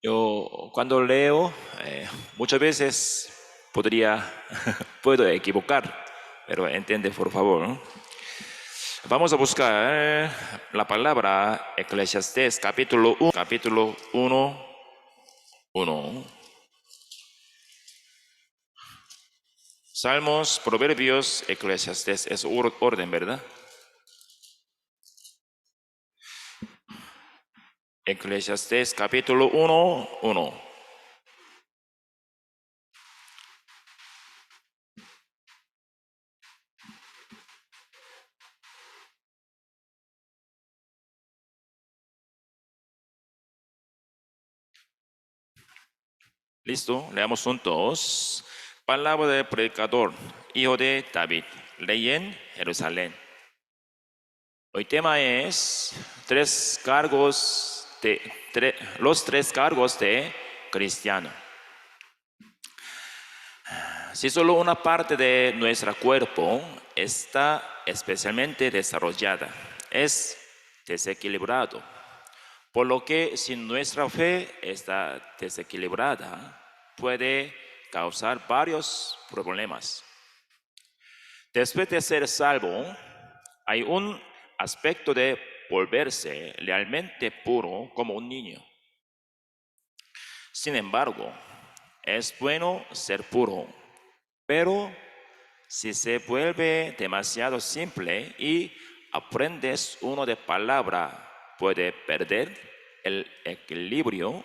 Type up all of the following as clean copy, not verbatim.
Yo cuando leo, muchas veces puedo equivocar, pero entiende por favor, ¿no? Vamos a buscar la palabra Eclesiastés capítulo 1. Salmos, Proverbios, Eclesiastés, es orden, ¿verdad? Eclesiastés capítulo 1. Listo, leamos juntos. Palabra del predicador, hijo de David, ley en Jerusalén. Hoy tema es los tres cargos de cristiano. Si solo una parte de nuestro cuerpo está especialmente desarrollada, es desequilibrado. Por lo que si nuestra fe está desequilibrada, puede causar varios problemas. Después de ser salvo, hay un aspecto de volverse realmente puro como un niño. Sin embargo, es bueno ser puro, pero si se vuelve demasiado simple y aprendes uno de palabra, puede perder el equilibrio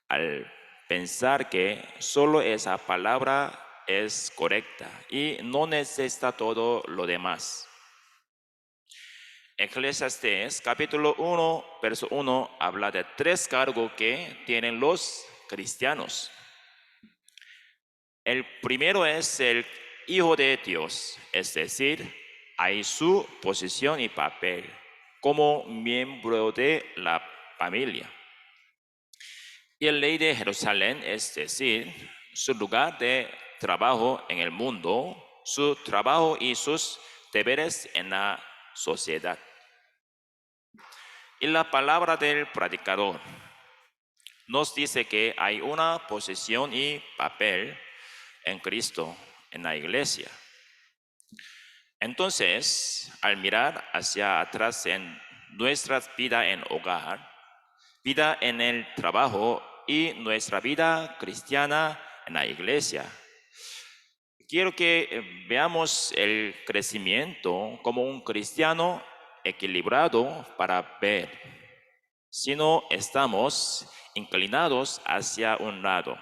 al pensar que solo esa palabra es correcta y no necesita todo lo demás. Eclesiastés capítulo 1, verso 1 habla de tres cargos que tienen los cristianos. El primero es el Hijo de Dios, es decir, hay su posición y papel como miembro de la familia. Y el Ley de Jerusalén, es decir, su lugar de trabajo en el mundo, su trabajo y sus deberes en la sociedad. Y la palabra del predicador nos dice que hay una posición y papel en Cristo, en la iglesia. Entonces, al mirar hacia atrás en nuestra vida en hogar, vida en el trabajo y nuestra vida cristiana en la iglesia, quiero que veamos el crecimiento como un cristiano equilibrado para ver si no estamos inclinados hacia un lado.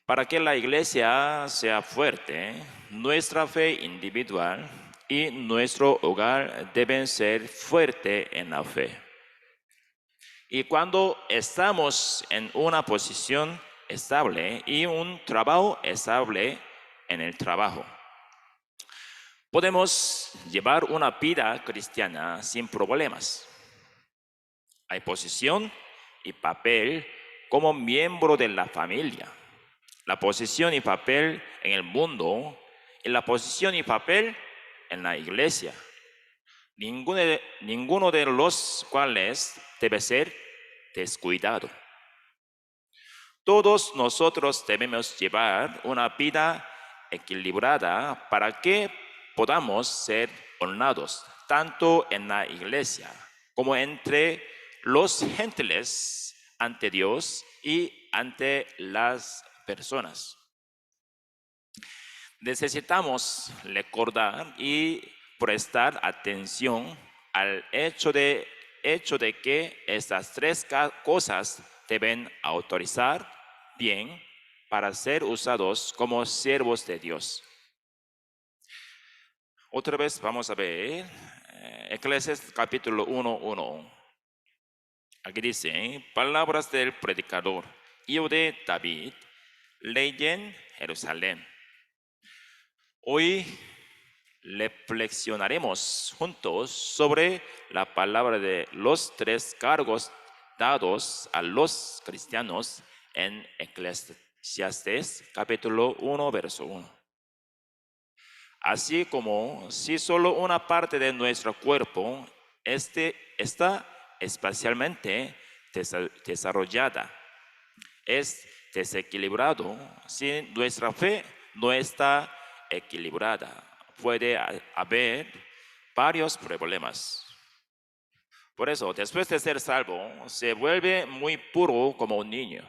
Para que la iglesia sea fuerte, nuestra fe individual y nuestro hogar deben ser fuertes en la fe. Y cuando estamos en una posición estable y un trabajo estable en el trabajo, podemos llevar una vida cristiana sin problemas. Hay posición y papel como miembro de la familia, la posición y papel en el mundo y la posición y papel en la iglesia, ninguno de los cuales debe ser descuidado. Todos nosotros debemos llevar una vida equilibrada para que podamos ser honrados, tanto en la iglesia como entre los gentiles, ante Dios y ante las personas. Necesitamos recordar y prestar atención al hecho de que estas tres cosas deben autorizar bien para ser usados como siervos de Dios. Otra vez vamos a ver Eclesiastés capítulo 1:1. Aquí dice, palabras del predicador, hijo de David, ley en Jerusalén. Hoy reflexionaremos juntos sobre la palabra de los tres cargos dados a los cristianos en Eclesiastés capítulo 1, verso 1. Así como si solo una parte de nuestro cuerpo está espacialmente desarrollada. Es desequilibrado si nuestra fe no está equilibrada. Puede haber varios problemas. Por eso, después de ser salvo, se vuelve muy puro como un niño.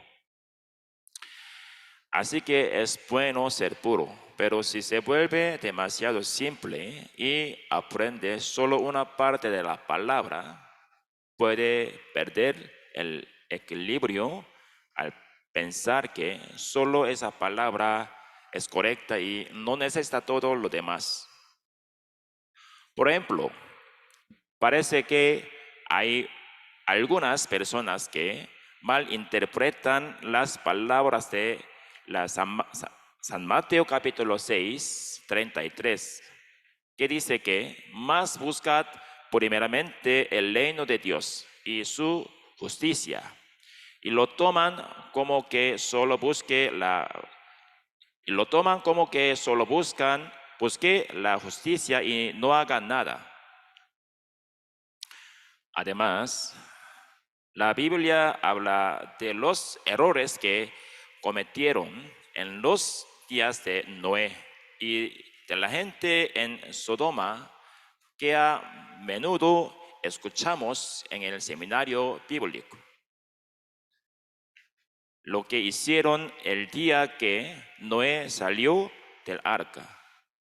Así que es bueno ser puro, pero si se vuelve demasiado simple y aprende solo una parte de la palabra, puede perder el equilibrio al pensar que solo esa palabra es correcta y no necesita todo lo demás. Por ejemplo, parece que hay algunas personas que malinterpretan las palabras de San Mateo capítulo 6, 33, que dice que más buscad primeramente el reino de Dios y su justicia, y lo toman como que solo busque la justicia y no hagan nada. Además, la Biblia habla de los errores que cometieron en los días de Noé y de la gente en Sodoma que a menudo escuchamos en el seminario bíblico. Lo que hicieron el día que Noé salió del arca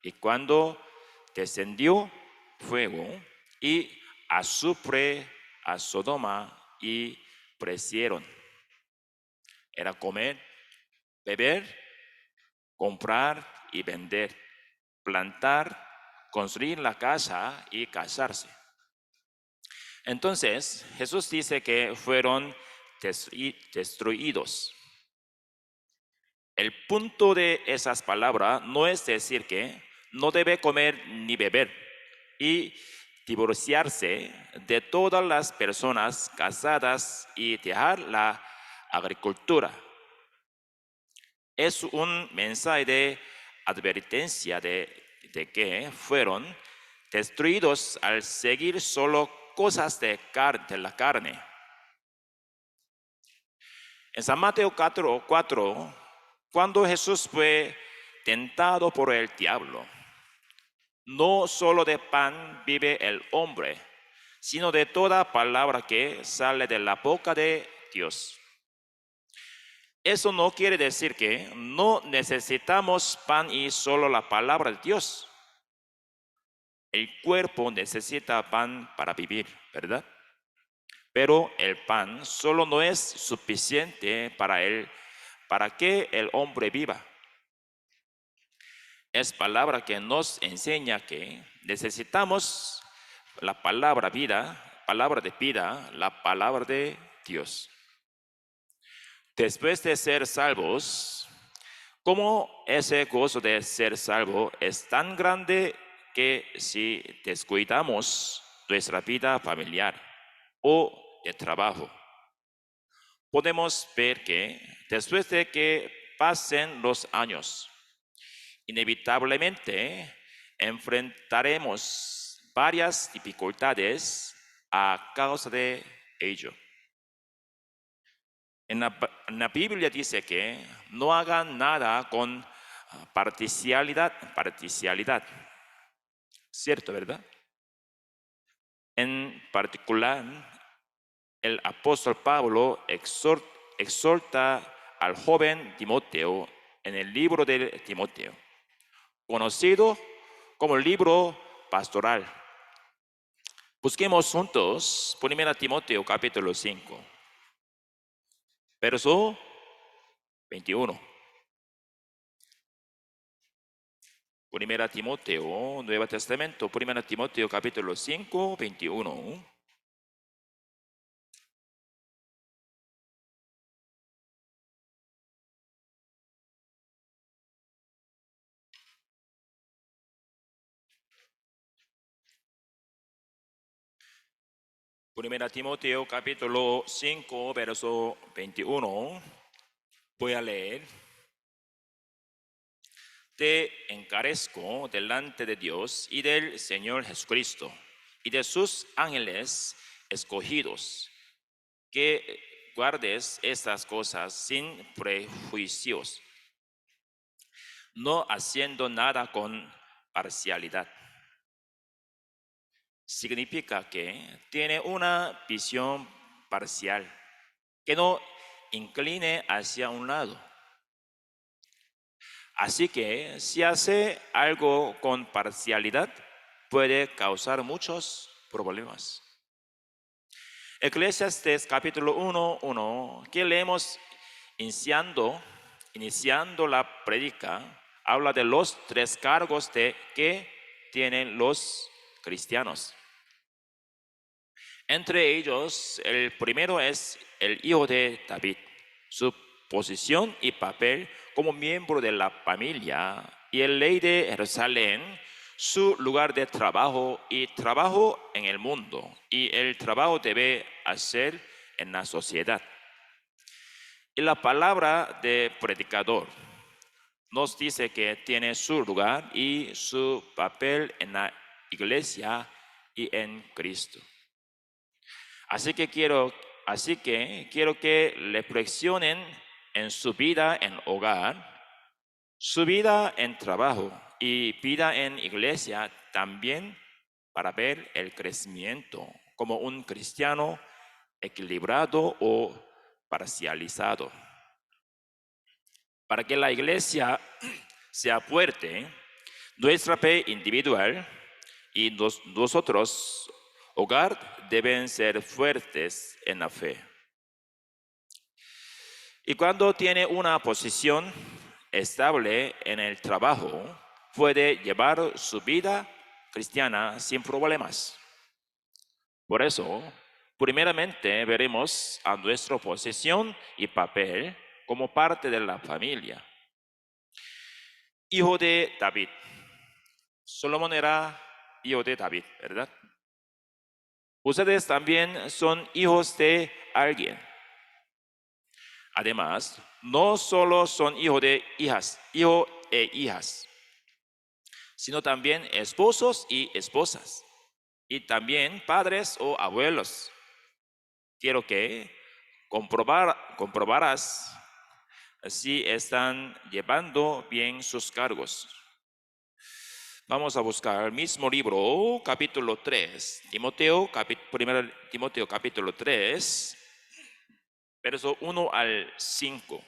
y cuando descendió fuego y azufre a Sodoma y perecieron. Era comer, beber, comprar y vender, plantar, construir la casa y casarse. Entonces, Jesús dice que fueron destruidos. El punto de esas palabras no es decir que no debe comer ni beber y divorciarse de todas las personas casadas y dejar la agricultura. Es un mensaje de advertencia de que fueron destruidos al seguir solo cosas de la carne. En San Mateo 4, cuando Jesús fue tentado por el diablo, no solo de pan vive el hombre, sino de toda palabra que sale de la boca de Dios. Eso no quiere decir que no necesitamos pan y solo la palabra de Dios. El cuerpo necesita pan para vivir, ¿verdad? Pero el pan solo no es suficiente para que el hombre viva. Es palabra que nos enseña que necesitamos la palabra de vida, la palabra de Dios. Después de ser salvos, como ese gozo de ser salvo es tan grande que si descuidamos nuestra vida familiar o de trabajo, podemos ver que después de que pasen los años, inevitablemente enfrentaremos varias dificultades a causa de ello. En la Biblia dice que no hagan nada con parcialidad, ¿cierto, verdad? En particular, el apóstol Pablo exhorta al joven Timoteo en el libro de Timoteo, conocido como el libro pastoral. Busquemos juntos 1 Timoteo capítulo 5, verso 21. 1 Timoteo, Nuevo Testamento, 1 Timoteo capítulo 5, 21. Primera Timoteo capítulo 5, verso 21. Voy a leer. Te encarezco delante de Dios y del Señor Jesucristo y de sus ángeles escogidos, que guardes estas cosas sin prejuicios, no haciendo nada con parcialidad. Significa que tiene una visión parcial, que no incline hacia un lado. Así que si hace algo con parcialidad, puede causar muchos problemas. Eclesiastes capítulo 1:1, que leemos iniciando la prédica, habla de los 3 cargos que tienen los cristianos. Entre ellos, el primero es el hijo de David, su posición y papel como miembro de la familia, y el rey de Jerusalén, su lugar de trabajo y trabajo en el mundo, y el trabajo debe hacer en la sociedad. Y la palabra de predicador nos dice que tiene su lugar y su papel en la iglesia y en Cristo. Así que quiero que reflexionen en su vida en hogar, su vida en trabajo y vida en iglesia también, para ver el crecimiento como un cristiano equilibrado o parcializado. Para que la iglesia sea fuerte, nuestra fe individual y nosotros, hogar, deben ser fuertes en la fe. Y cuando tiene una posición estable en el trabajo, puede llevar su vida cristiana sin problemas. Por eso, primeramente veremos a nuestra posición y papel como parte de la familia. Hijo de David. Salomón era hijo de David, ¿verdad? Ustedes también son hijos de alguien. Además, no solo son hijos e hijas, sino también esposos y esposas, y también padres o abuelos. Quiero que comprobarás si están llevando bien sus cargos. Vamos a buscar el mismo libro, capítulo 3, 1 Timoteo capítulo 3, verso 1 al 5.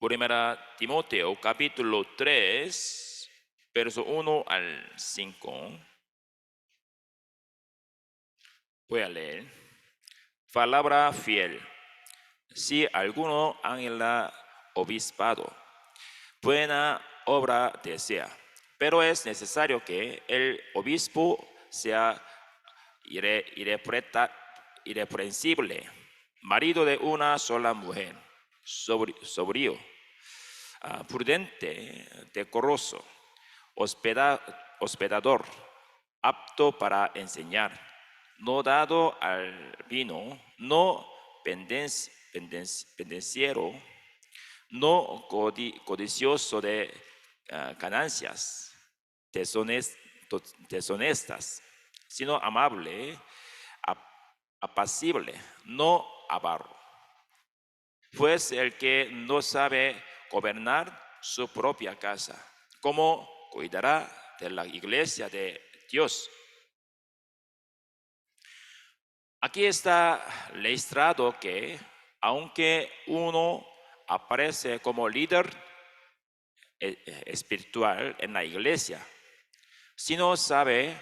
1 Timoteo capítulo 3, verso 1 al 5. Voy a leer. Palabra fiel. Si alguno anhela obispado, buena obra desea, pero es necesario que el obispo sea irreprensible, marido de una sola mujer, sobrio, prudente, decoroso, hospedador, apto para enseñar, no dado al vino, no pendenciero, no codicioso de ganancias deshonestas, sino amable, apacible, no avaro. Pues el que no sabe gobernar su propia casa, ¿cómo cuidará de la iglesia de Dios? Aquí está registrado que aunque uno aparece como líder espiritual en la iglesia, si no sabe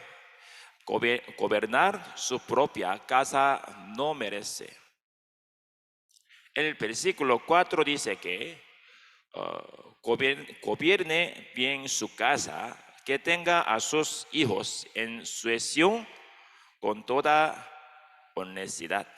gobernar su propia casa, no merece. El versículo 4 dice que gobierne bien su casa, que tenga a sus hijos en sujeción con toda honestidad.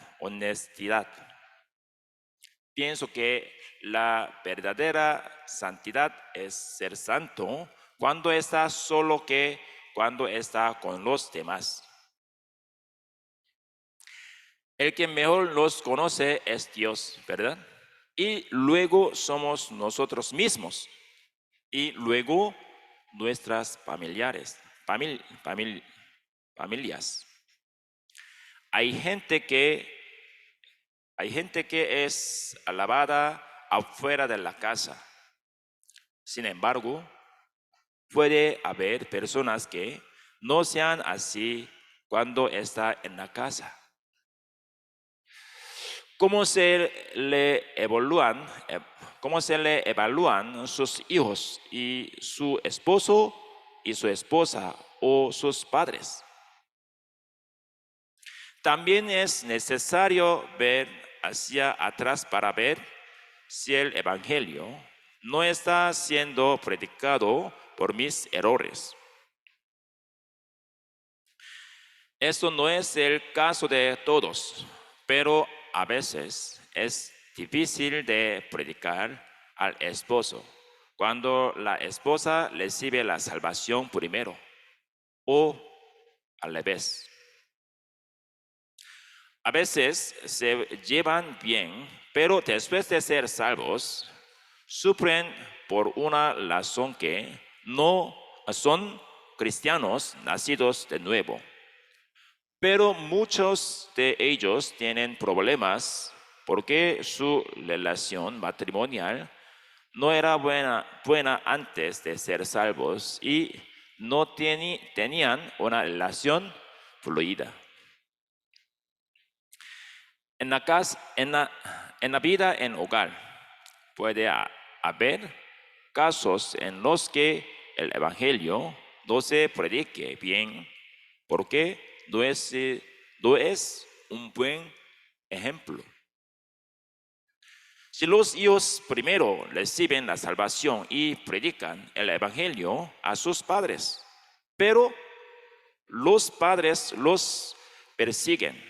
Pienso que la verdadera santidad es ser santo cuando está solo que cuando está con los demás. El que mejor los conoce es Dios, ¿verdad? Y luego somos nosotros mismos. Y luego nuestras familiares. familias. Hay gente que es alabada afuera de la casa. Sin embargo, puede haber personas que no sean así cuando está en la casa. ¿Cómo se le evalúan sus hijos y su esposo y su esposa o sus padres? También es necesario ver hacia atrás para ver si el Evangelio no está siendo predicado por mis errores. Esto no es el caso de todos, pero a veces es difícil de predicar al esposo cuando la esposa recibe la salvación primero o al revés. A veces se llevan bien, pero después de ser salvos, sufren por una razón que no son cristianos nacidos de nuevo. Pero muchos de ellos tienen problemas porque su relación matrimonial no era buena antes de ser salvos y no tenían una relación fluida. En la vida en hogar puede haber casos en los que el Evangelio no se predique bien porque no es un buen ejemplo. Si los hijos primero reciben la salvación y predican el Evangelio a sus padres, pero los padres los persiguen,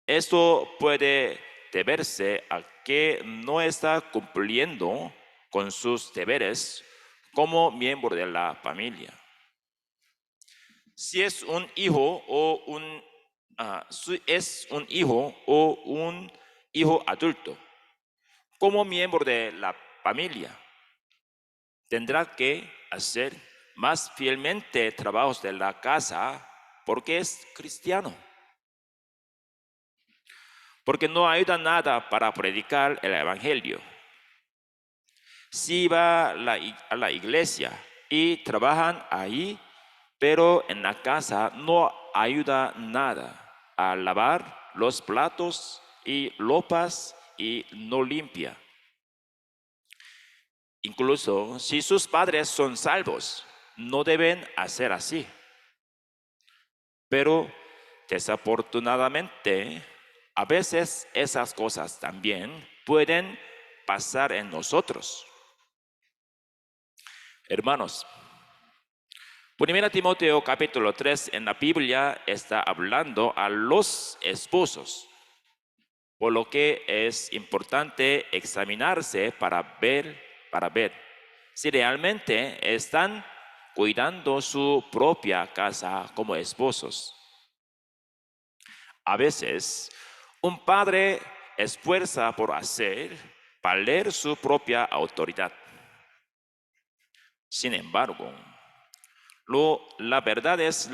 esto puede deberse a que no está cumpliendo con sus deberes como miembro de la familia. Si es un hijo o un hijo adulto, como miembro de la familia, tendrá que hacer más fielmente trabajos de la casa porque es cristiano. Porque no ayuda nada para predicar el Evangelio. Si va a la iglesia y trabajan ahí, pero en la casa no ayuda nada a lavar los platos y ropas y no limpia. Incluso si sus padres son salvos, no deben hacer así. Pero desafortunadamente, a veces esas cosas también pueden pasar en nosotros. Hermanos, 1 Timoteo capítulo 3 en la Biblia está hablando a los esposos, por lo que es importante examinarse para ver si realmente están cuidando su propia casa como esposos. A veces, un padre esfuerza por hacer valer su propia autoridad. Sin embargo, la verdad es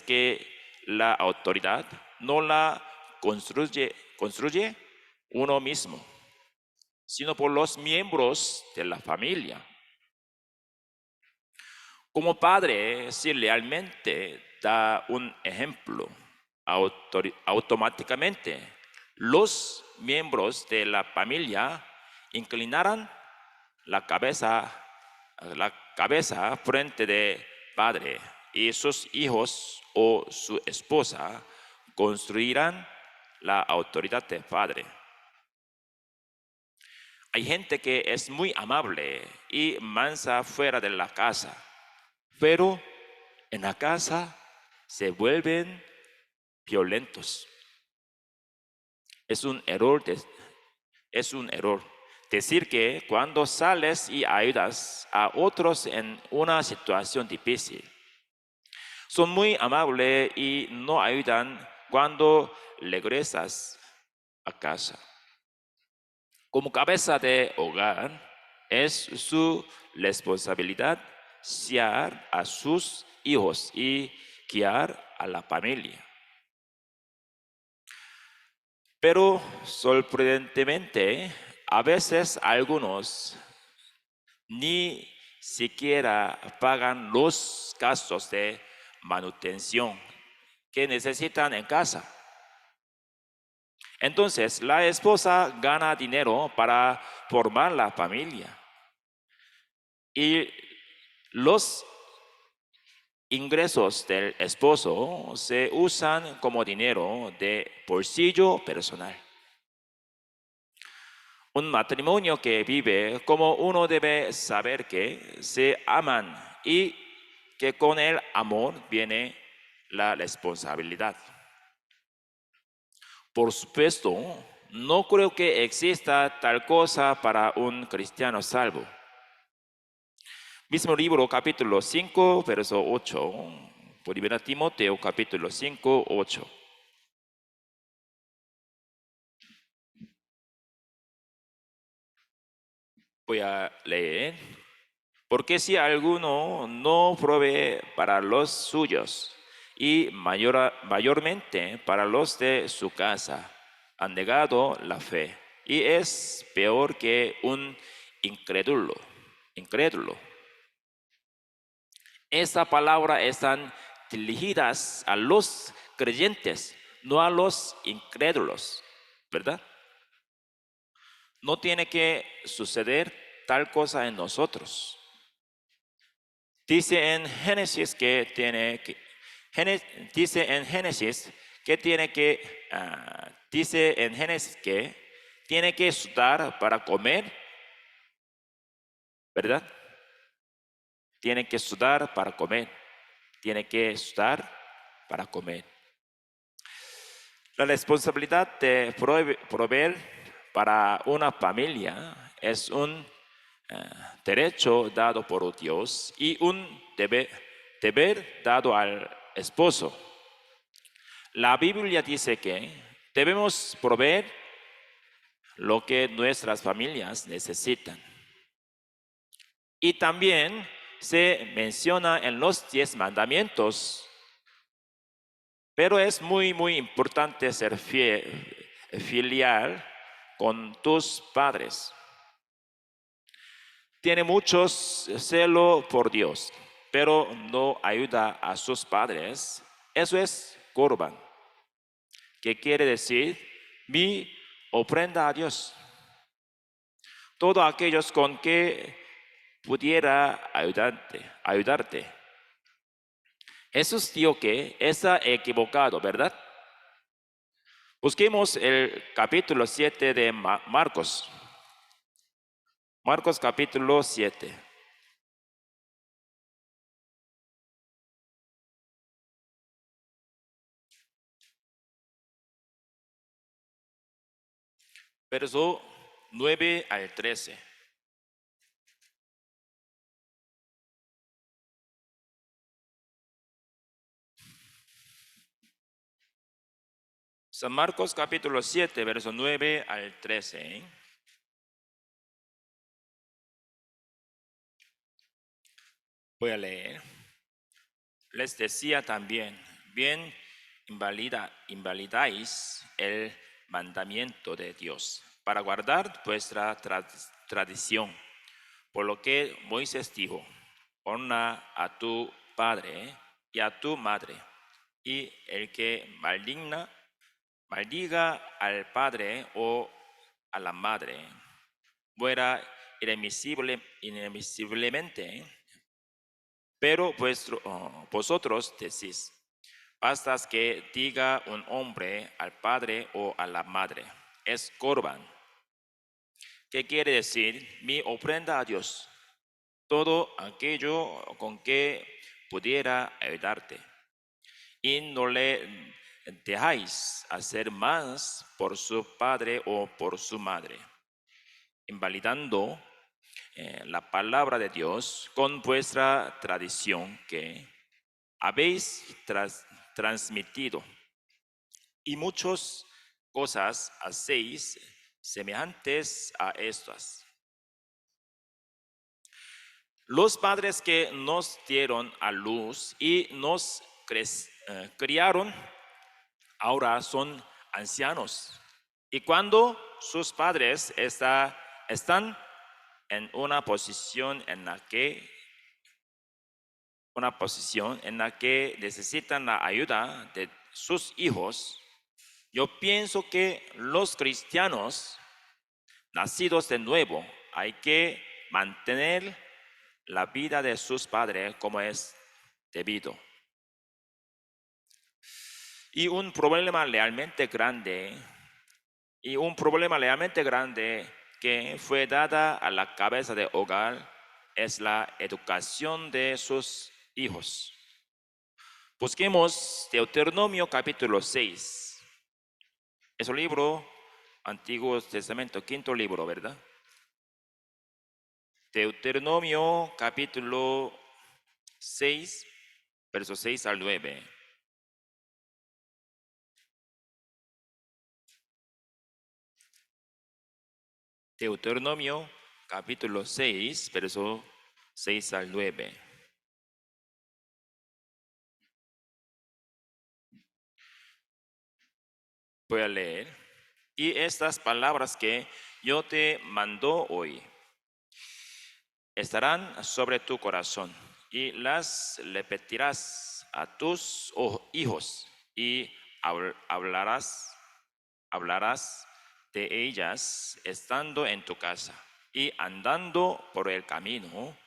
que la autoridad no la construye uno mismo, sino por los miembros de la familia. Como padre, si realmente da un ejemplo, automáticamente los miembros de la familia inclinarán la cabeza frente de padre y sus hijos o su esposa construirán la autoridad de padre. Hay gente que es muy amable y mansa fuera de la casa, pero en la casa se vuelven violentos. Es un error decir que cuando sales y ayudas a otros en una situación difícil, son muy amables y no ayudan cuando regresas a casa. Como cabeza de hogar, es su responsabilidad guiar a sus hijos y guiar a la familia. Pero sorprendentemente, a veces algunos ni siquiera pagan los gastos de manutención que necesitan en casa. Entonces, la esposa gana dinero para formar la familia y los ingresos del esposo se usan como dinero de bolsillo personal. Un matrimonio que vive como uno debe saber que se aman y que con el amor viene la responsabilidad. Por supuesto, no creo que exista tal cosa para un cristiano salvo. Mismo libro, capítulo 5, verso 8. Primera Timoteo, capítulo 5, 8. Voy a leer. Porque si alguno no provee para los suyos y mayormente para los de su casa, han negado la fe y es peor que un incrédulo. Incrédulo. Esta palabra están dirigidas a los creyentes, no a los incrédulos, ¿verdad? No tiene que suceder tal cosa en nosotros. Dice en Génesis que tiene que, dice en Génesis que tiene que, dice en Génesis que tiene que sudar para comer, ¿verdad? Tiene que sudar para comer, tiene que sudar para comer. La responsabilidad de proveer para una familia es un derecho dado por Dios y un deber dado al esposo. La Biblia dice que debemos proveer lo que nuestras familias necesitan. Y también se menciona en los 10 mandamientos, pero es muy importante ser filial con tus padres. Tiene mucho celo por Dios, pero no ayuda a sus padres. Eso es Corban, que quiere decir mi ofrenda a Dios. Todos aquellos con que pudiera ayudarte. Jesús dijo que está equivocado, ¿verdad? Busquemos el capítulo 7 de Marcos. Marcos capítulo 7. Verso 9 al 13. San Marcos capítulo 7, verso 9 al 13. Voy a leer. Les decía también, bien invalidáis el mandamiento de Dios para guardar vuestra tradición. Por lo que Moisés dijo, honra a tu padre y a tu madre, y el que maldiga al padre o a la madre, muera irremisiblemente. Pero vosotros decís, basta que diga un hombre al padre o a la madre, es Corban. ¿Qué quiere decir? Mi ofrenda a Dios, todo aquello con que pudiera ayudarte. Y no le dejáis hacer más por su padre o por su madre, invalidando la palabra de Dios con vuestra tradición que habéis transmitido. Y muchas cosas hacéis semejantes a estas. Los padres que nos dieron a luz y nos criaron, ahora son ancianos. Y cuando sus padres están en una posición en la que necesitan la ayuda de sus hijos, yo pienso que los cristianos nacidos de nuevo hay que mantener la vida de sus padres como es debido. Y un problema realmente grande, que fue dada a la cabeza de hogar es la educación de sus hijos. Busquemos Deuteronomio capítulo 6. Es un libro, Antiguo Testamento, quinto libro, ¿verdad? Deuteronomio capítulo 6, versos 6 al 9. Deuteronomio capítulo 6, verso 6 al 9. Voy a leer. Y estas palabras que yo te mando hoy estarán sobre tu corazón y las repetirás a tus hijos y hablarás de ellas estando en tu casa y andando por el camino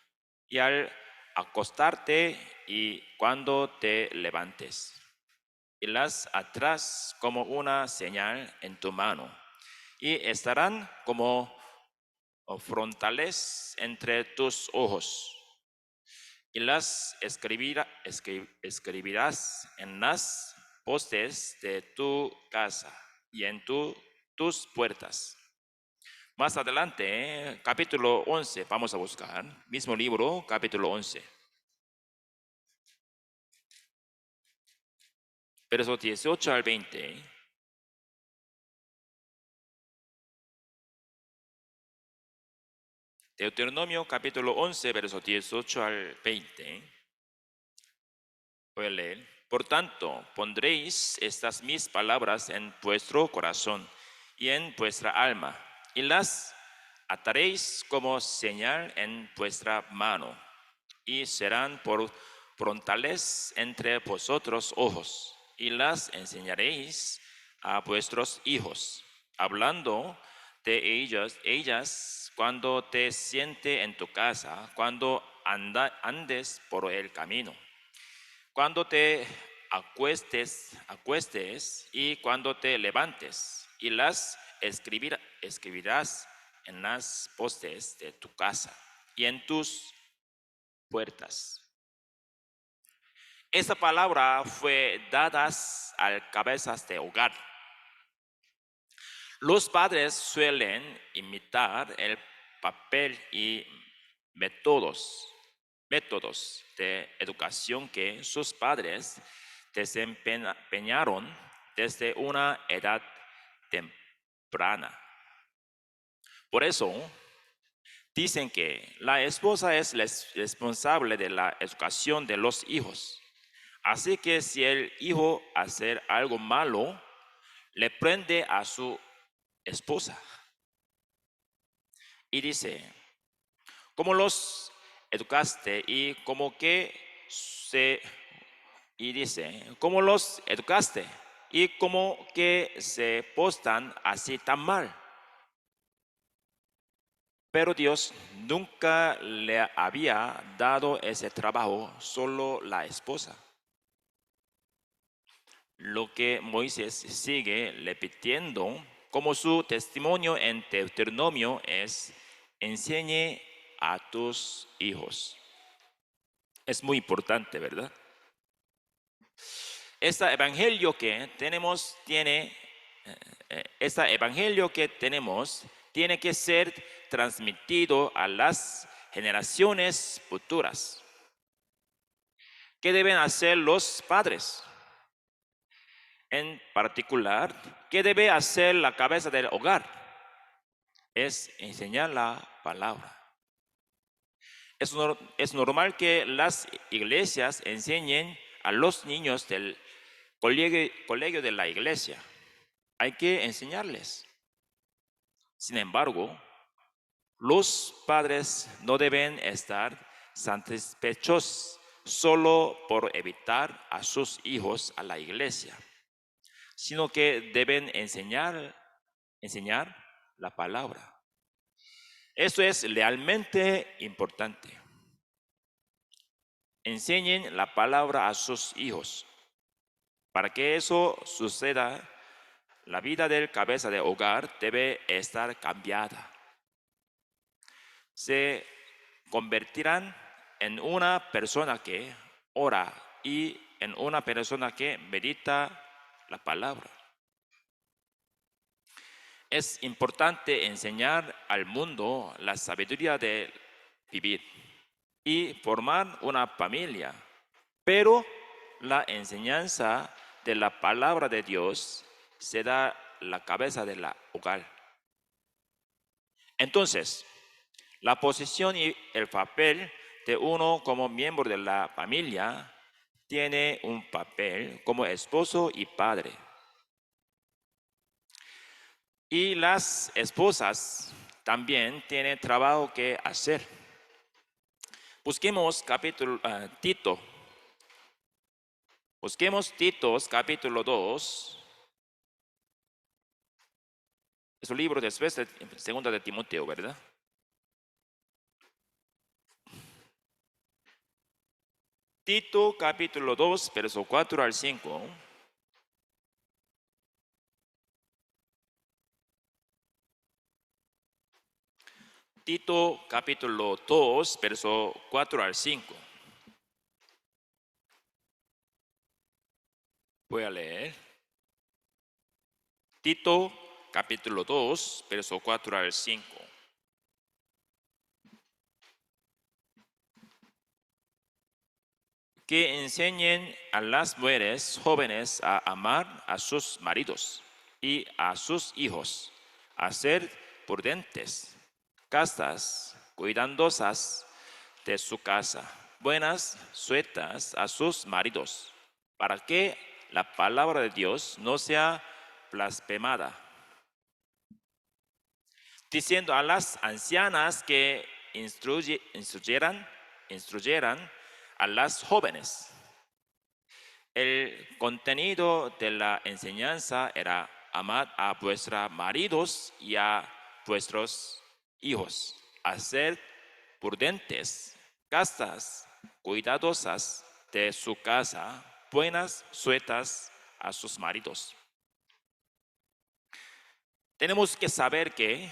y al acostarte y cuando te levantes. Y las atrás como una señal en tu mano y estarán como frontales entre tus ojos. Y las escribirás en las postes de tu casa y en tus puertas. Más adelante, capítulo 11, vamos a buscar, mismo libro, capítulo 11. Versos 18 al 20. Deuteronomio capítulo 11, versos 18 al 20. Voy a leer. Por tanto, pondréis estas mis palabras en vuestro corazón y en vuestra alma, y las ataréis como señal en vuestra mano, y serán por frontales entre vosotros ojos, y las enseñaréis a vuestros hijos, hablando de ellas cuando te siente en tu casa, cuando andes por el camino, cuando te acuestes y cuando te levantes, y las escribirás en las postes de tu casa y en tus puertas. Esta palabra fue dada a cabezas de hogar. Los padres suelen imitar el papel y métodos de educación que sus padres desempeñaron desde una edad temprana. Por eso, dicen que la esposa es responsable de la educación de los hijos. Así que si el hijo hace algo malo, le prende a su esposa y dice, ¿cómo los educaste? ¿Cómo los educaste? ¿Y cómo que se postan así tan mal? Pero Dios nunca le había dado ese trabajo, solo la esposa. Lo que Moisés sigue repitiendo como su testimonio en Deuteronomio es: enseñe a tus hijos. Es muy importante, ¿verdad? Este evangelio que tenemos tiene que ser transmitido a las generaciones futuras. ¿Qué deben hacer los padres? En particular, ¿qué debe hacer la cabeza del hogar? Es enseñar la palabra. Es normal que las iglesias enseñen a los niños del colegio de la iglesia. Hay que enseñarles. Sin embargo, los padres no deben estar satisfechos solo por evitar a sus hijos a la iglesia, sino que deben enseñar la palabra. Esto es realmente importante. Enseñen la palabra a sus hijos. Para que eso suceda, la vida del cabeza de hogar debe estar cambiada. Se convertirán en una persona que ora y en una persona que medita la palabra. Es importante enseñar al mundo la sabiduría de vivir y formar una familia, pero la enseñanza de la palabra de Dios será la cabeza del hogar. Entonces, la posición y el papel de uno como miembro de la familia tiene un papel como esposo y padre. Y las esposas también tienen trabajo que hacer. Busquemos Tito. Busquemos Tito capítulo 2. Es un libro después de segunda de Timoteo, ¿verdad? Tito capítulo 2, verso 4 al 5. Tito capítulo 2, verso 4 al 5. Voy a leer. Tito capítulo 2, verso 4 al 5. Que enseñen a las mujeres jóvenes a amar a sus maridos y a sus hijos, a ser prudentes, castas, cuidadosas de su casa, buenas, sujetas a sus maridos, para que la palabra de Dios no sea blasfemada. Diciendo a las ancianas que instruyeran a las jóvenes. El contenido de la enseñanza era: amad a vuestros maridos y a vuestros hijos, a ser prudentes, castas, cuidadosas de su casa, buenas, sujetas a sus maridos. Tenemos que saber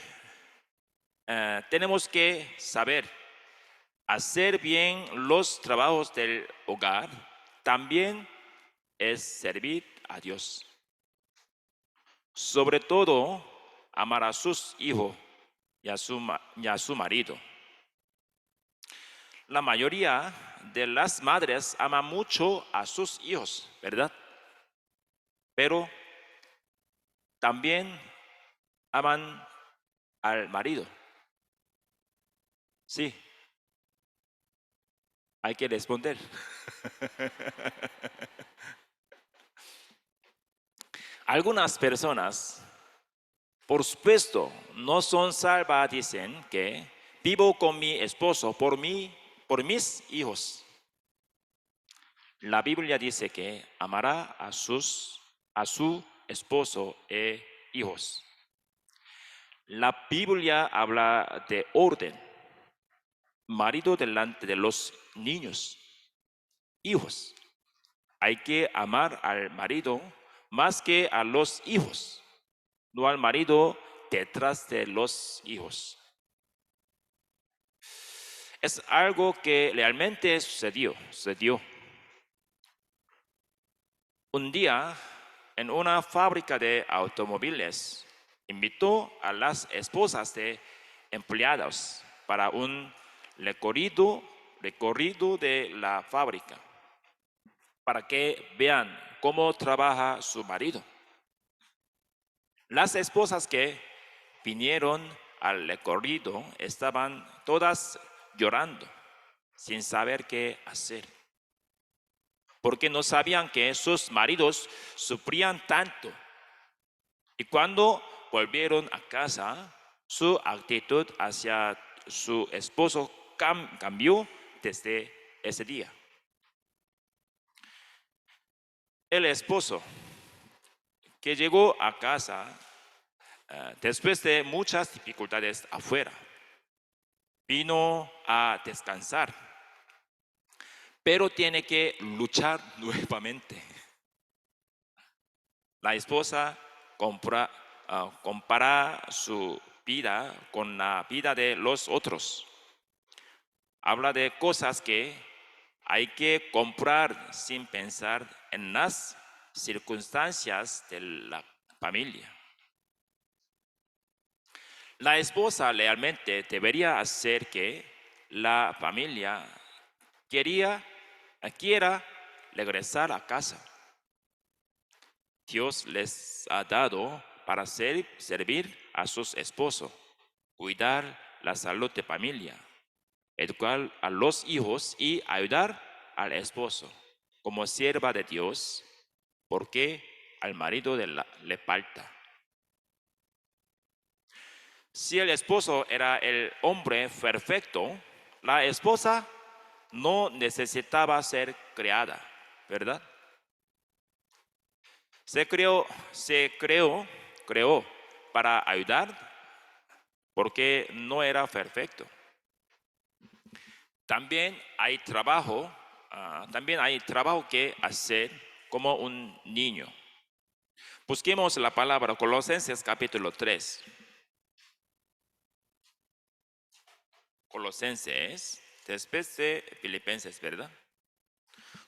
hacer bien los trabajos del hogar también es servir a Dios. Sobre todo, amar a sus hijos y a su marido. La mayoría de las madres aman mucho a sus hijos, ¿verdad? Pero también aman al marido. Sí, hay que responder. Algunas personas, por supuesto, no son salvas, dicen que vivo con mi esposo por mis hijos. La Biblia dice que amará a su esposo e hijos. La Biblia habla de orden. Marido delante de los niños, hijos. Hay que amar al marido más que a los hijos, no al marido detrás de los hijos. Es algo que realmente sucedió. Un día, en una fábrica de automóviles, invitó a las esposas de empleados para un recorrido de la fábrica, para que vean cómo trabaja su marido. Las esposas que vinieron al recorrido estaban todas llorando, sin saber qué hacer. porque no sabían que sus maridos sufrían tanto. Y cuando volvieron a casa, su actitud hacia su esposo cambió desde ese día. El esposo que llegó a casa después de muchas dificultades afuera, vino a descansar, pero tiene que luchar nuevamente. La esposa compara su vida con la vida de los otros. Habla de cosas que hay que comprar sin pensar en las circunstancias de la familia. La esposa realmente debería hacer que la familia quiera regresar a casa. Dios les ha dado para servir a sus esposos, cuidar la salud de familia, educar a los hijos y ayudar al esposo como sierva de Dios, porque al marido le falta. Si el esposo era el hombre perfecto, la esposa no necesitaba ser creada, ¿verdad? Creó para ayudar porque no era perfecto. También hay trabajo que hacer como un niño. Busquemos la palabra Colosenses capítulo 3. Colosenses, después de Filipenses, ¿verdad?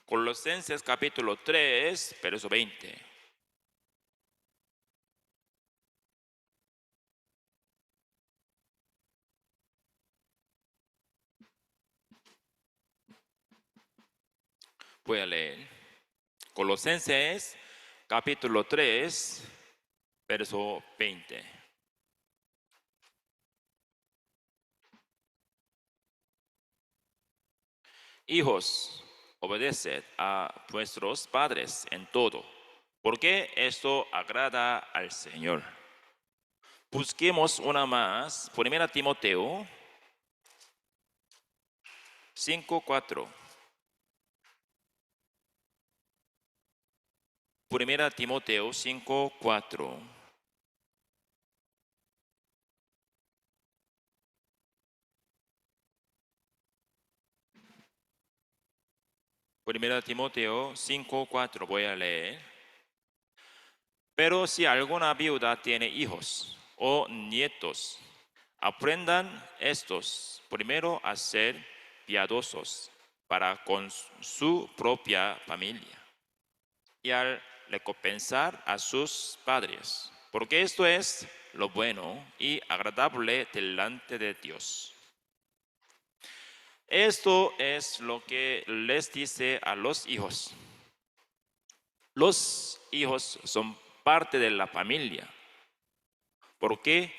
Colosenses capítulo 3, verso 20. Voy a leer. Colosenses capítulo 3, verso 20. Hijos, obedeced a vuestros padres en todo, porque esto agrada al Señor. Busquemos una más, 1 Timoteo 5:4. 1 Timoteo 5:4. Primera Timoteo 5:4 voy a leer. Pero si alguna viuda tiene hijos o nietos, aprendan estos primero a ser piadosos para con su propia familia y al recompensar a sus padres, porque esto es lo bueno y agradable delante de Dios. Esto es lo que les dice a los hijos. Los hijos son parte de la familia, porque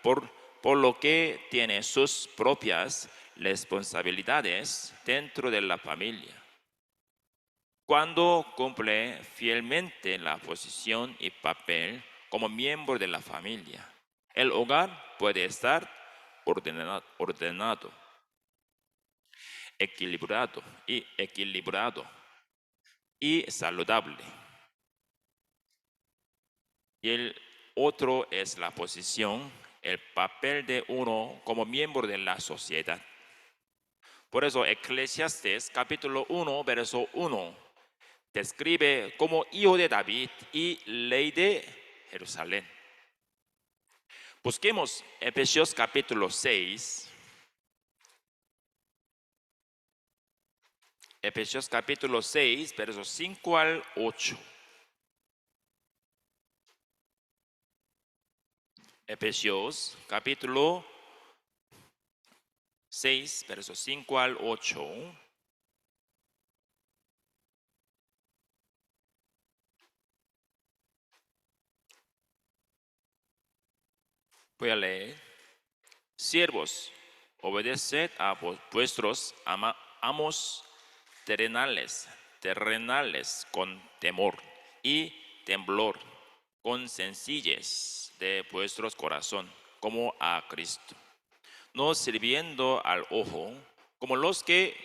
por lo que tiene sus propias responsabilidades dentro de la familia. Cuando cumple fielmente la posición y papel como miembro de la familia, el hogar puede estar ordenado, equilibrado y saludable. Y el otro es la posición, el papel de uno como miembro de la sociedad. Por eso Eclesiastés capítulo 1, verso 1, describe como hijo de David y ley de Jerusalén. Busquemos Efesios capítulo 6. Efesios capítulo 6, versos 5 al 8. Efesios capítulo 6, versos 5 al 8. Voy a leer. Siervos, obedeced a vuestros amos terrenales, terrenales con temor y temblor, con sencillez de vuestros corazón, como a Cristo, no sirviendo al ojo como los que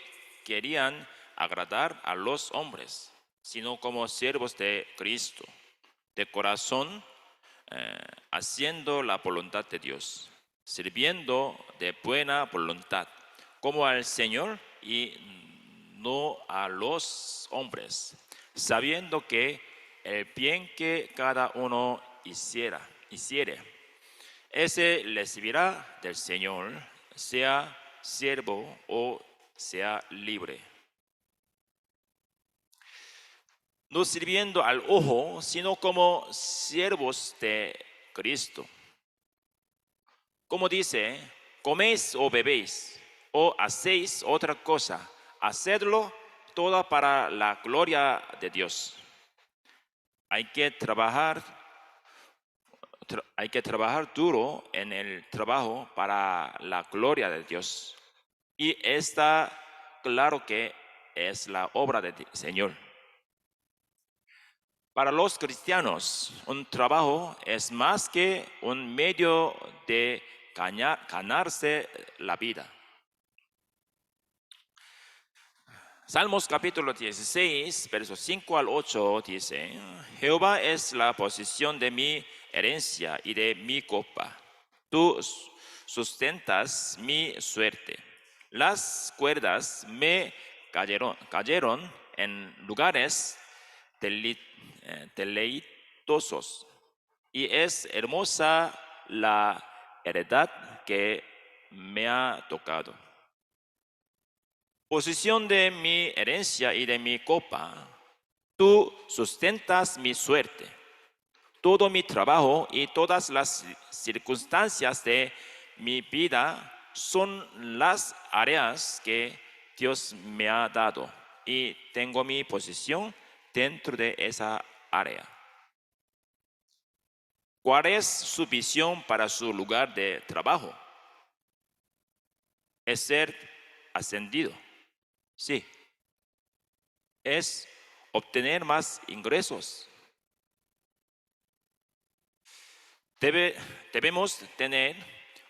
querían agradar a los hombres, sino como siervos de Cristo, de corazón, haciendo la voluntad de Dios, sirviendo de buena voluntad, como al Señor y no a los hombres, sabiendo que el bien que cada uno hiciere, ese recibirá del Señor, sea siervo o sea libre. No sirviendo al ojo, sino como siervos de Cristo. Como dice, coméis o bebéis o hacéis otra cosa, hacedlo todo para la gloria de Dios. Hay que trabajar duro en el trabajo para la gloria de Dios. Y está claro que es la obra del Señor. Para los cristianos, un trabajo es más que un medio de ganarse la vida. Salmos capítulo 16, versos 5 al 8 dice: Jehová es la posesión de mi herencia y de mi copa. Tú sustentas mi suerte. Las cuerdas me cayeron en lugares deleitosos, y es hermosa la heredad que me ha tocado. Posesión de mi herencia y de mi copa, tú sustentas mi suerte. Todo mi trabajo y todas las circunstancias de mi vida son las áreas que Dios me ha dado, y tengo mi posición dentro de esa área. ¿Cuál es su visión para su lugar de trabajo? Es ser ascendido. Sí. Es obtener más ingresos. Debemos tener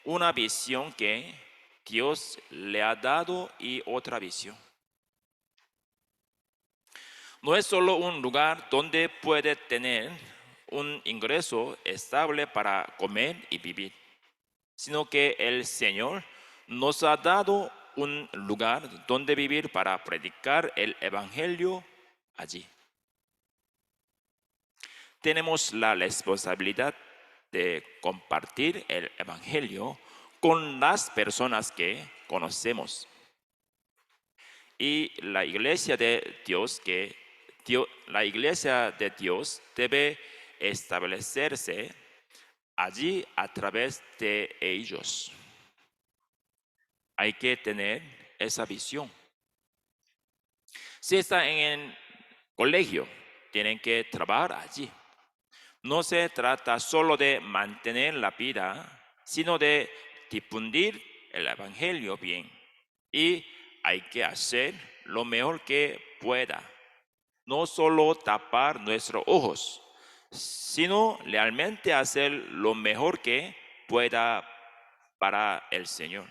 una visión que Dios le ha dado y otra visión. No es solo un lugar donde puede tener un ingreso estable para comer y vivir, sino que el Señor nos ha dado un lugar donde vivir para predicar el Evangelio allí. Tenemos la responsabilidad de compartir el Evangelio con las personas que conocemos. Y la iglesia de Dios debe establecerse allí a través de ellos. Hay que tener esa visión. Si está en el colegio, tienen que trabajar allí. No se trata solo de mantener la vida, sino de difundir el Evangelio bien. Y hay que hacer lo mejor que pueda. No solo tapar nuestros ojos, sino realmente hacer lo mejor que pueda para el Señor.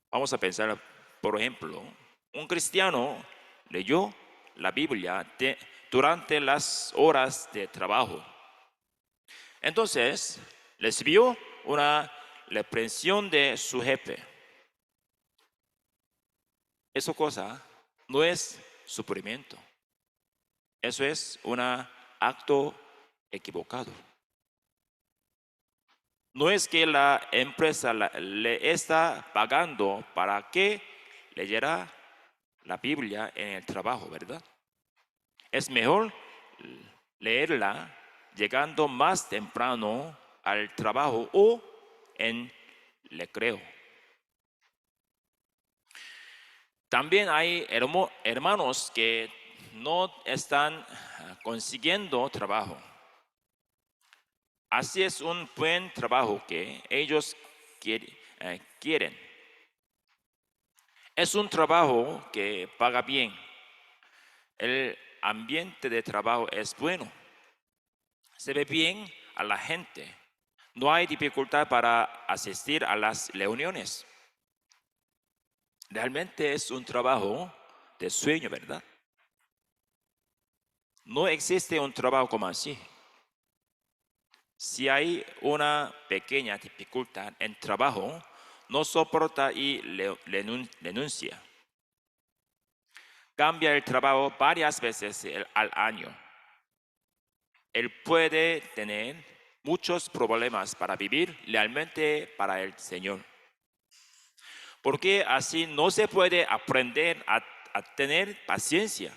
Vamos a pensar, por ejemplo, un cristiano leyó la Biblia durante las horas de trabajo. Entonces, recibió una reprensión de su jefe. Esa cosa no es sufrimiento. Eso es un acto equivocado. No es que la empresa le está pagando para que leyera la Biblia en el trabajo, ¿verdad? Es mejor leerla llegando más temprano al trabajo o en recreo. También hay hermanos que no están consiguiendo trabajo. Así es un buen trabajo que ellos quieren. Es un trabajo que paga bien. El ambiente de trabajo es bueno. Se ve bien a la gente. No hay dificultad para asistir a las reuniones. Realmente es un trabajo de sueño, ¿verdad? No existe un trabajo como así. Si hay una pequeña dificultad en trabajo, no soporta y renuncia. Cambia el trabajo varias veces al año. Él puede tener muchos problemas para vivir realmente para el Señor. Porque así no se puede aprender a tener paciencia.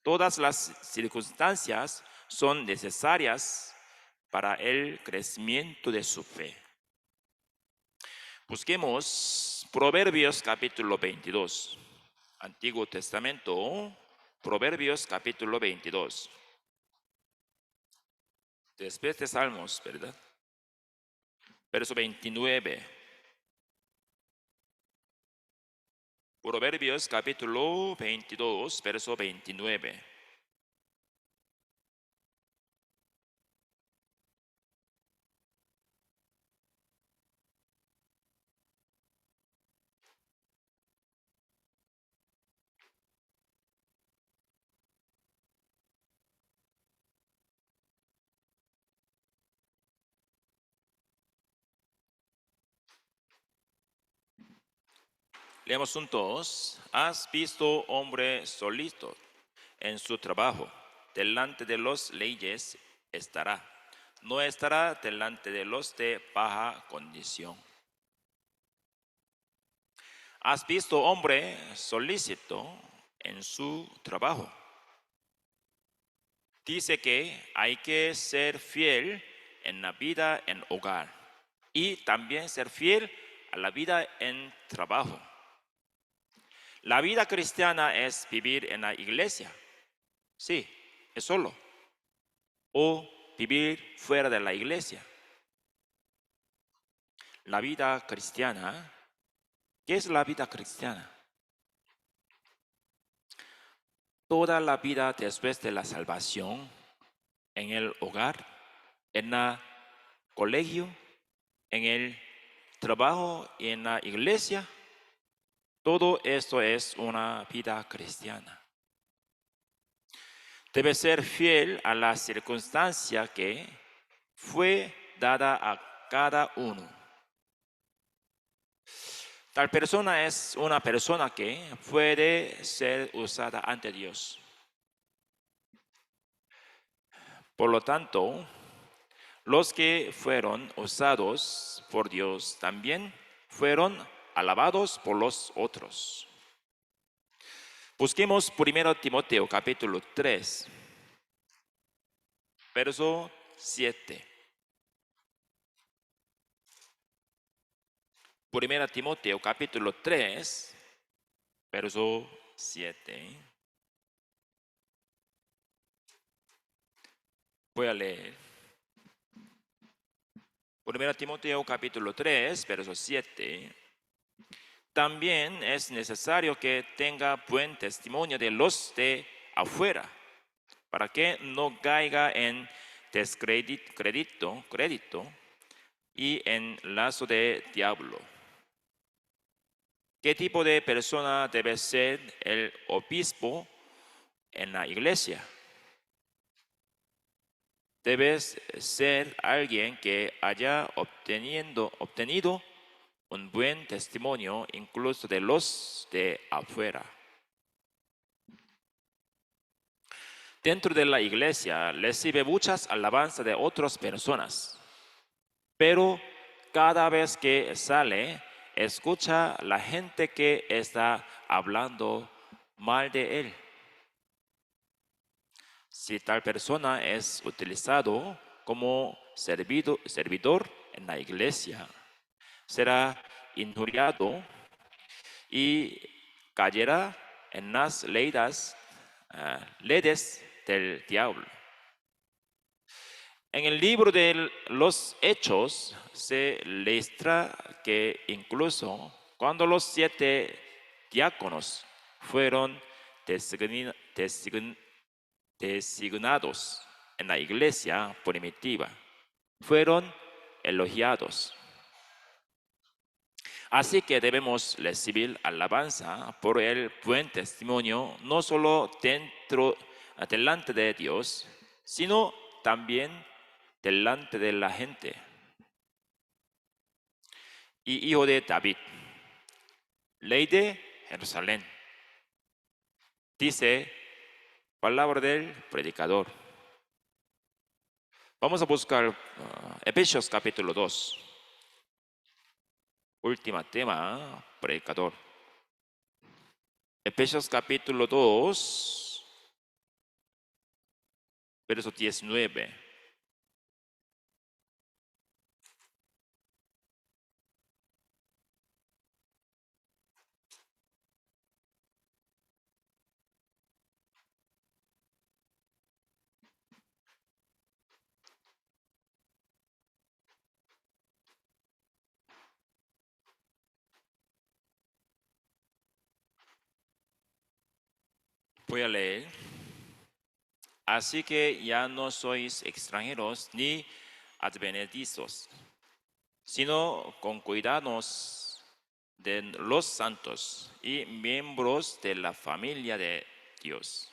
Todas las circunstancias son necesarias para el crecimiento de su fe. Busquemos Proverbios capítulo 22. Antiguo Testamento, Proverbios capítulo 22. Después de Salmos, ¿verdad? Verso 29. Proverbios capítulo 22, verso 29. Leemos juntos. ¿Has visto hombre solito en su trabajo? Delante de los leyes estará. No estará delante de los de baja condición. ¿Has visto hombre solícito en su trabajo? Dice que hay que ser fiel en la vida en hogar y también ser fiel a la vida en trabajo. La vida cristiana es vivir en la iglesia. Sí, es solo. O vivir fuera de la iglesia. La vida cristiana, ¿qué es la vida cristiana? Toda la vida después de la salvación, en el hogar, en el colegio, en el trabajo y en la iglesia, todo esto es una vida cristiana. Debe ser fiel a la circunstancia que fue dada a cada uno. Tal persona es una persona que puede ser usada ante Dios. Por lo tanto, los que fueron usados por Dios también fueron alabados por los otros. Busquemos 1 Timoteo capítulo 3, verso 7. 1 Timoteo capítulo 3, verso 7. Voy a leer. 1 Timoteo capítulo 3, verso 7. También es necesario que tenga buen testimonio de los de afuera, para que no caiga en descrédito y en lazo de diablo. ¿Qué tipo de persona debe ser el obispo en la iglesia? Debes ser alguien que haya obtenido un buen testimonio incluso de los de afuera. Dentro de la iglesia recibe muchas alabanzas de otras personas, pero cada vez que sale, escucha a la gente que está hablando mal de él. Si tal persona es utilizado como servidor en la iglesia, será injuriado y cayera en las redes del diablo. En el libro de los Hechos se registra que incluso cuando los 7 diáconos fueron designados en la iglesia primitiva, fueron elogiados. Así que debemos recibir alabanza por el buen testimonio, no solo delante de Dios, sino también delante de la gente. Y hijo de David, ley de Jerusalén. Dice palabra del predicador. Vamos a buscar Efesios capítulo 2. Último tema, predicador. Efesios capítulo 2, verso 19. Voy a leer. Así que ya no sois extranjeros ni advenedizos, sino concuidados de los santos y miembros de la familia de Dios.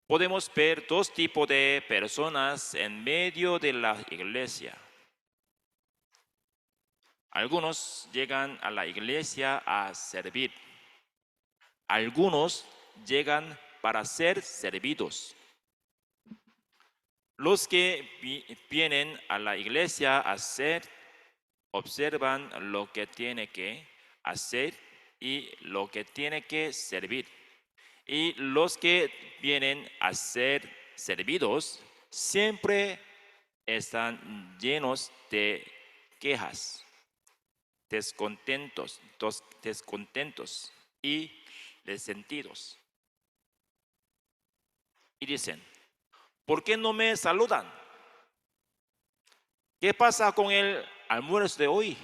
Podemos ver dos tipos de personas en medio de la iglesia. Algunos llegan a la iglesia a servir. Algunos llegan para ser servidos. Los que vienen a la iglesia a ser, observan lo que tiene que hacer y lo que tiene que servir. Y los que vienen a ser servidos siempre están llenos de quejas, descontentos y resentidos. Y dicen, ¿por qué no me saludan? ¿Qué pasa con el almuerzo de hoy?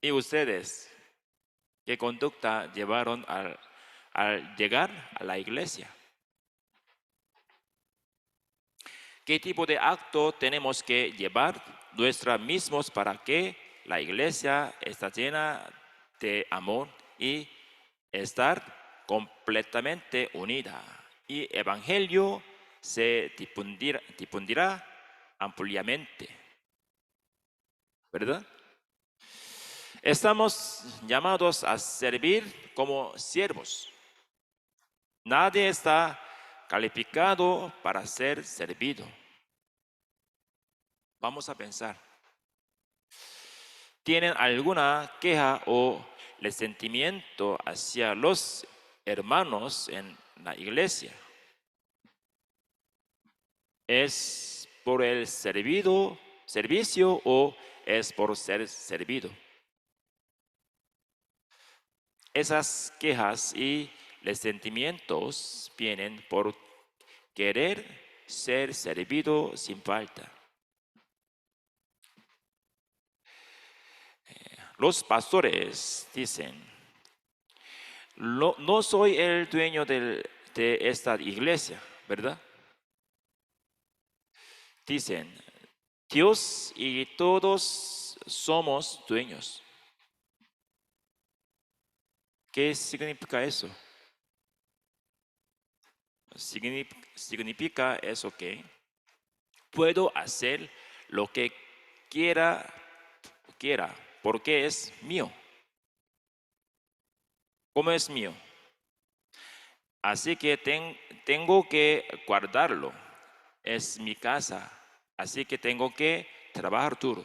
¿Y ustedes qué conducta llevaron al llegar a la iglesia? ¿Qué tipo de acto tenemos que llevar nosotros mismos para que la iglesia esté llena de amor y estar completamente unida? Y el evangelio se difundirá ampliamente, ¿verdad? Estamos llamados a servir como siervos. Nadie está calificado para ser servido. Vamos a pensar. ¿Tienen alguna queja o resentimiento hacia los hermanos en la iglesia? ¿Es por el servicio o es por ser servido? Esas quejas y resentimientos vienen por querer ser servido sin falta. Los pastores dicen, no soy el dueño de esta iglesia, ¿verdad? Dicen, Dios y todos somos dueños. ¿Qué significa eso? Significa eso que puedo hacer lo que quiera porque es mío. ¿Cómo es mío? Así que tengo que guardarlo. Es mi casa, así que tengo que trabajar duro.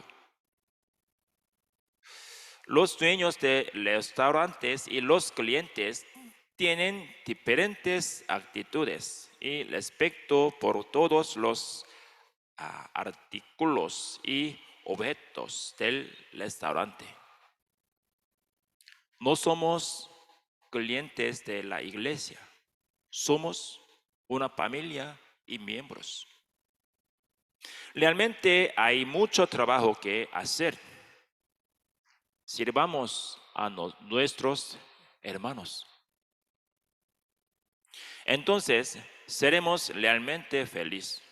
Los dueños de restaurantes y los clientes tienen diferentes actitudes y respeto por todos los artículos y objetos del restaurante. No somos clientes de la iglesia, somos una familia y miembros. Realmente hay mucho trabajo que hacer. sirvamos a nuestros hermanos. Entonces, seremos realmente felices.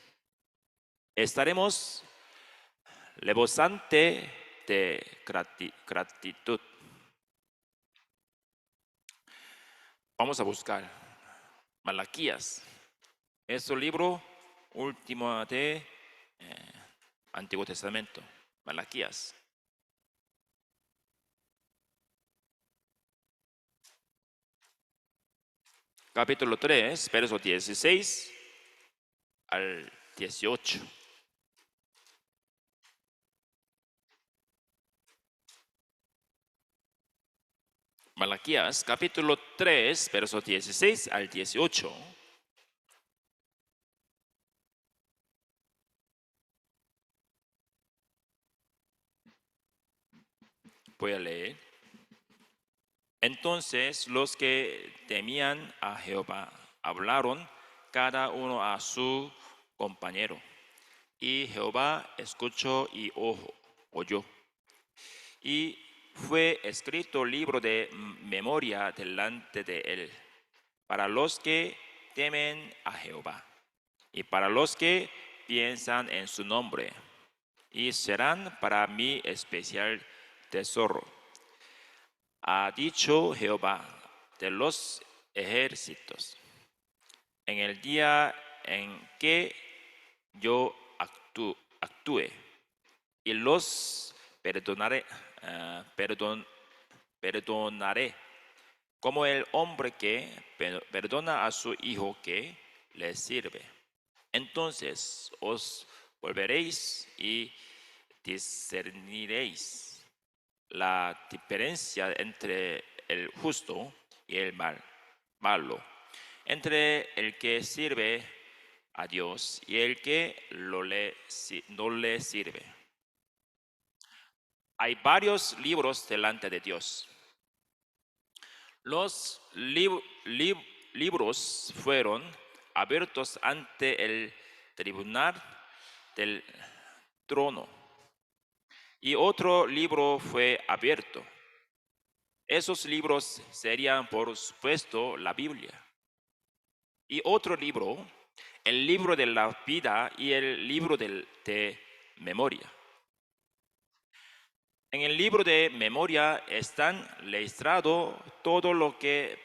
Estaremos rebosante de gratitud. Vamos a buscar Malaquías. Es el libro último de Antiguo Testamento. Malaquías. Capítulo 3, verso 16 al 18. Malaquías, capítulo 3, verso 16 al 18. Voy a leer. Entonces los que temían a Jehová hablaron cada uno a su compañero. Y Jehová escuchó y oyó. Y fue escrito libro de memoria delante de él, para los que temen a Jehová, y para los que piensan en su nombre, y serán para mí especial tesoro. Ha dicho Jehová de los ejércitos, en el día en que yo actúe, y los perdonaré, perdonaré, como el hombre que perdona a su hijo que le sirve. Entonces os volveréis y discerniréis la diferencia entre el justo y el malo, entre el que sirve a Dios y el que no le sirve. Hay varios libros delante de Dios. Los libros fueron abiertos ante el tribunal del trono, y otro libro fue abierto. Esos libros serían, por supuesto, la Biblia. Y otro libro, el libro de la vida y el libro de memoria. En el libro de memoria están registrado todo lo que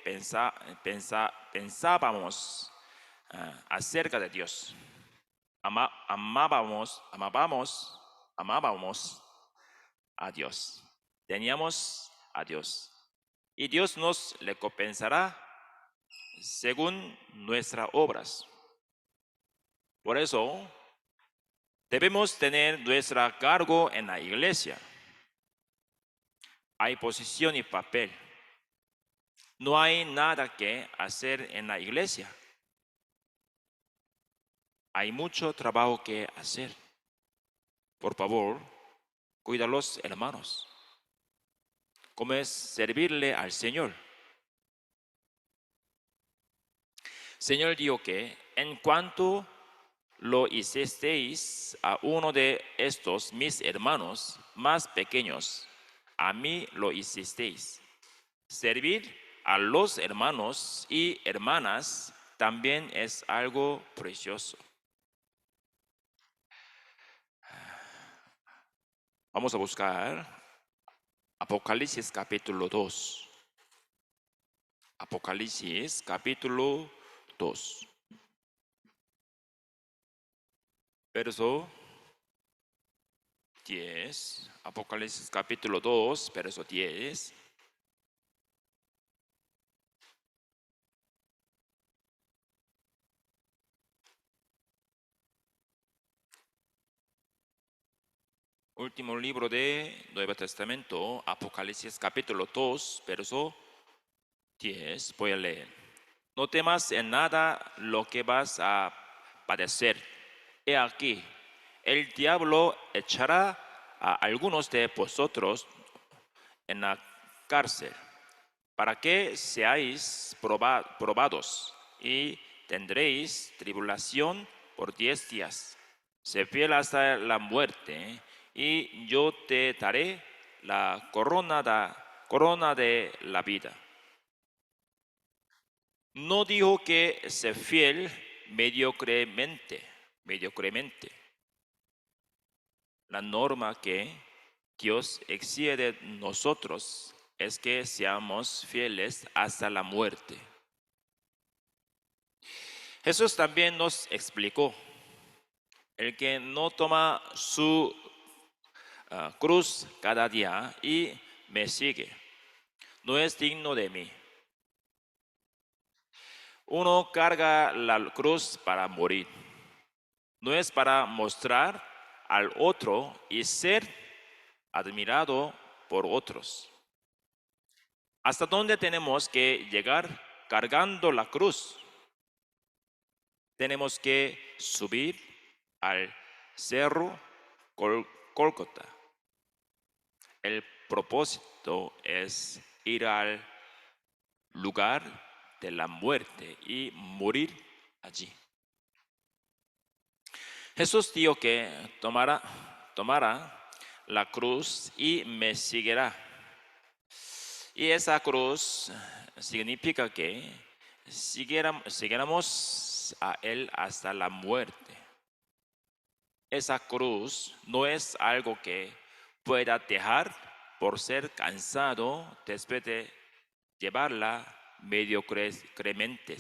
pensábamos acerca de Dios. Amábamos a Dios. Teníamos a Dios. Y Dios nos recompensará según nuestras obras. Por eso, debemos tener nuestro cargo en la iglesia. Hay posición y papel. No hay nada que hacer en la iglesia. Hay mucho trabajo que hacer. Por favor, cuida a los hermanos. ¿Cómo es servirle al Señor? Señor dijo que en cuanto lo hicisteis a uno de estos mis hermanos más pequeños, a mí lo hicisteis. Servir a los hermanos y hermanas también es algo precioso. Vamos a buscar Apocalipsis capítulo 2. Apocalipsis capítulo 2. Verso 10. Apocalipsis capítulo 2, verso 10. Último libro de Nuevo Testamento, Apocalipsis capítulo 2, verso 10. Voy a leer. No temas en nada lo que vas a padecer. He aquí, el diablo echará a algunos de vosotros en la cárcel, para que seáis probados, y tendréis tribulación por 10 días. Sé fiel hasta la muerte, y yo te daré la corona de la vida. No dijo que sé fiel mediocremente. La norma que Dios exige de nosotros es que seamos fieles hasta la muerte. Jesús también nos explicó, el que no toma su cruz cada día y me sigue, no es digno de mí. Uno carga la cruz para morir, no es para mostrar al otro y ser admirado por otros. ¿Hasta dónde tenemos que llegar cargando la cruz? Tenemos que subir al cerro Gólgota. El propósito es ir al lugar de la muerte y morir allí. Jesús dijo que tomara la cruz y me seguirá. Y esa cruz significa que siguiéramos a Él hasta la muerte. Esa cruz no es algo que pueda dejar por ser cansado después de llevarla mediocremente.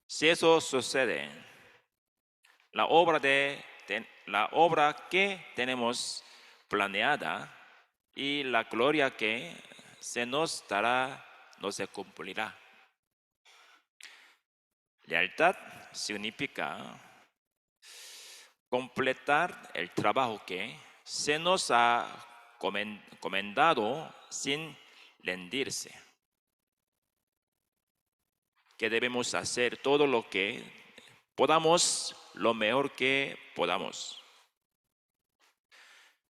Si eso sucede, la obra que tenemos planeada y la gloria que se nos dará no se cumplirá. Lealtad significa completar el trabajo que se nos ha comendado sin rendirse. Que debemos hacer todo lo que podamos, lo mejor que podamos.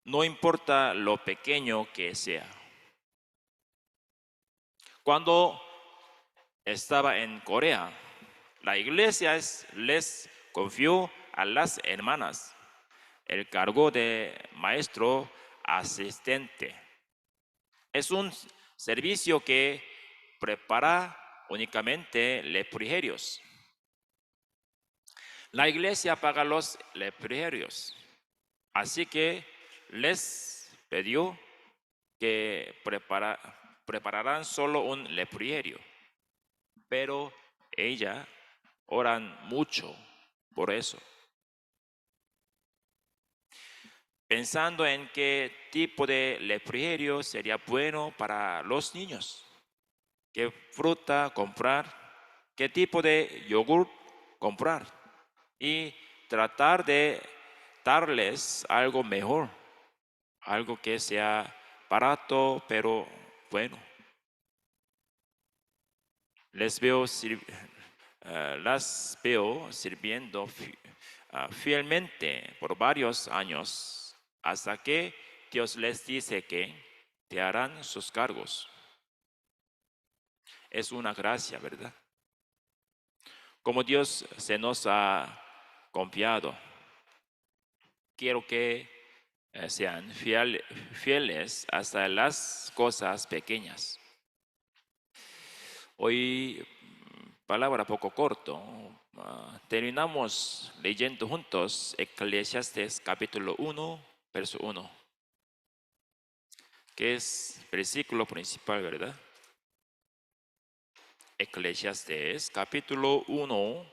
No importa lo pequeño que sea. Cuando estaba en Corea, la iglesia les confió a las hermanas el cargo de maestro asistente. Es un servicio que prepara únicamente refrigerios. La iglesia paga los refrigerios, así que les pidió que prepararan solo un refrigerio, pero ella oran mucho por eso. Pensando en qué tipo de refrigerio sería bueno para los niños, qué fruta comprar, qué tipo de yogur comprar y tratar de darles algo mejor, algo que sea barato pero bueno. Las veo sirviendo fielmente por varios años hasta que Dios les dice que te harán sus cargos. Es una gracia, ¿verdad? Como Dios se nos ha confiado, quiero que sean fieles hasta las cosas pequeñas. Hoy, palabra poco corto, terminamos leyendo juntos Eclesiastes capítulo 1, verso 1, que es versículo principal, ¿verdad? Eclesiastes capítulo 1,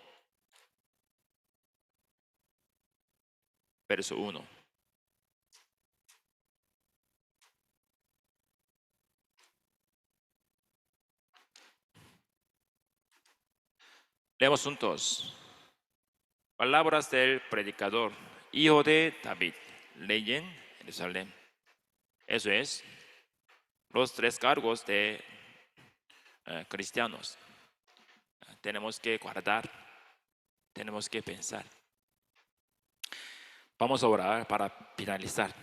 verso 1. Leemos juntos. Palabras del predicador, hijo de David, ley en Jerusalén. Eso es, los tres cargos de cristianos. Tenemos que guardar, tenemos que pensar. Vamos a orar para finalizar.